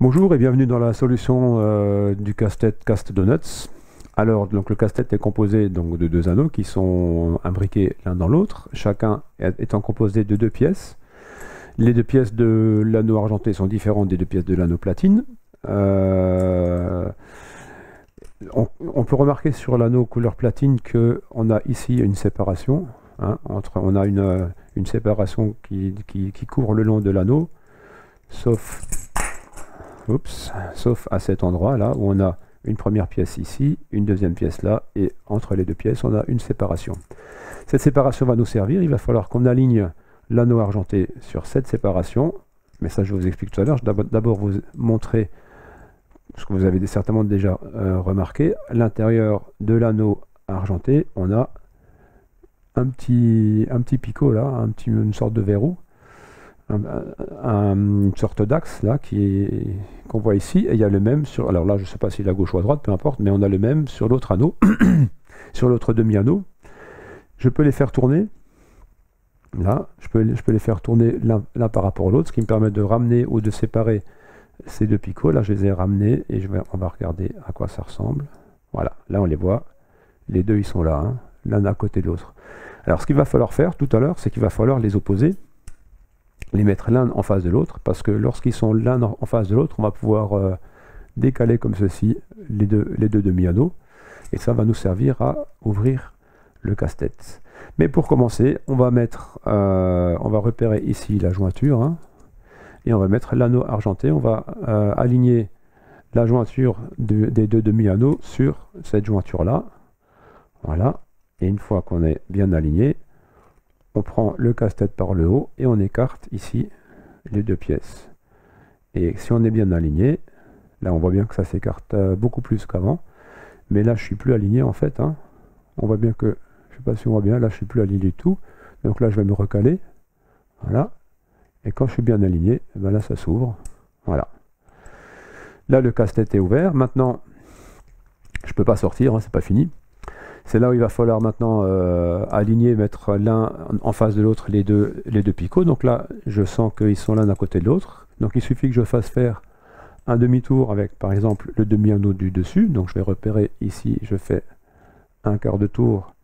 Bonjour et bienvenue dans la solution du casse-tête Cast Donuts. Alors, donc, le casse-tête est composé donc, de deux anneaux qui sont imbriqués l'un dans l'autre, chacun étant composé de deux pièces. Les deux pièces de l'anneau argenté sont différentes des deux pièces de l'anneau platine. On peut remarquer sur l'anneau couleur platine qu'on a ici une séparation. On a une séparation qui court le long de l'anneau, sauf à cet endroit là où on a une première pièce ici, une deuxième pièce là, et entre les deux pièces on a une séparation. Cette séparation va nous servir, il va falloir qu'on aligne l'anneau argenté sur cette séparation, mais ça je vous explique tout à l'heure. Je vais d'abord vous montrer ce que vous avez certainement déjà remarqué. À l'intérieur de l'anneau argenté, on a un petit picot là, une sorte de verrou, une sorte d'axe là qu'on voit ici, et il y a le même sur, alors là je ne sais pas si la gauche ou à droite, peu importe, mais on a le même sur l'autre anneau, sur l'autre demi-anneau. Je peux les faire tourner, là, je peux les faire tourner l'un par rapport à l'autre, ce qui me permet de ramener ou de séparer ces deux picots. Là je les ai ramenés et on va regarder à quoi ça ressemble. Voilà, là on les voit, les deux ils sont là, l'un à côté de l'autre. Alors ce qu'il va falloir faire tout à l'heure, c'est qu'il va falloir les opposer, les mettre l'un en face de l'autre, parce que lorsqu'ils sont l'un en face de l'autre, on va pouvoir décaler comme ceci les deux demi-anneaux, et ça va nous servir à ouvrir le casse-tête. Mais pour commencer, on va repérer ici la jointure, et on va mettre l'anneau argenté. On va aligner la jointure des deux demi-anneaux sur cette jointure là, voilà, et une fois qu'on est bien aligné, on prend le casse-tête par le haut et on écarte ici les deux pièces. Et si on est bien aligné, là on voit bien que ça s'écarte beaucoup plus qu'avant, mais là je suis plus aligné en fait. On voit bien que, je sais pas si on voit bien, là je suis plus aligné du tout. Donc là je vais me recaler, voilà. Et quand je suis bien aligné, ben là ça s'ouvre, voilà. Là le casse-tête est ouvert. Maintenant, je peux pas sortir, c'est pas fini. C'est là où il va falloir maintenant aligner, mettre l'un en face de l'autre les deux picots. Donc là, je sens qu'ils sont l'un à côté de l'autre. Donc il suffit que je fasse faire un demi-tour avec, par exemple, le demi-anneau du dessus. Donc je vais repérer ici, je fais un quart de tour,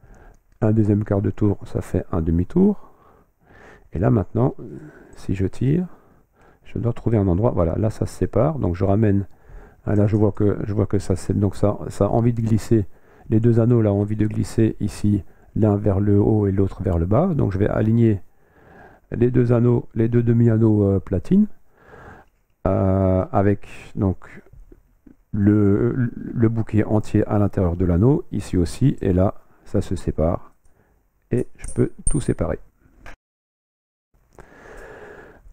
un deuxième quart de tour, ça fait un demi-tour. Et là maintenant, si je tire, je dois trouver un endroit. Voilà, là ça se sépare. Donc je ramène. Là je vois que ça a envie de glisser. Les deux anneaux là ont envie de glisser ici, l'un vers le haut et l'autre vers le bas. Donc je vais aligner les deux anneaux, les deux demi-anneaux platine, avec donc le bouquet entier à l'intérieur de l'anneau, ici aussi, et là ça se sépare et je peux tout séparer.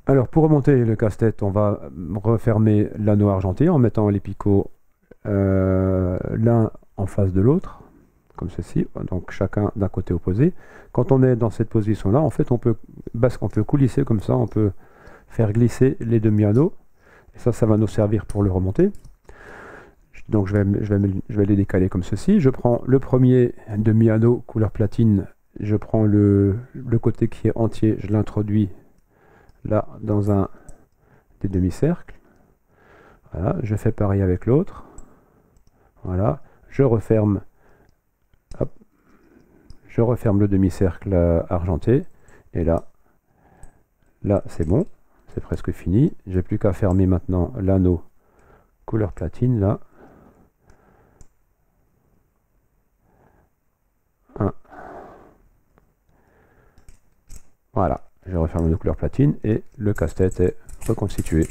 Alors pour remonter le casse-tête, on va refermer l'anneau argenté en mettant les picots l'un en face de l'autre, comme ceci, donc chacun d'un côté opposé. Quand on est dans cette position là, en fait on peut coulisser comme ça, on peut faire glisser les demi-anneaux, et ça va nous servir pour le remonter. Donc je vais les décaler comme ceci. Je prends le premier demi-anneau couleur platine, je prends le côté qui est entier, je l'introduis là dans un des demi-cercles, voilà, je fais pareil avec l'autre, voilà, je referme le demi-cercle argenté, et là c'est bon, c'est presque fini. J'ai plus qu'à fermer maintenant l'anneau couleur platine là. Voilà, je referme l'anneau couleur platine et le casse-tête est reconstitué.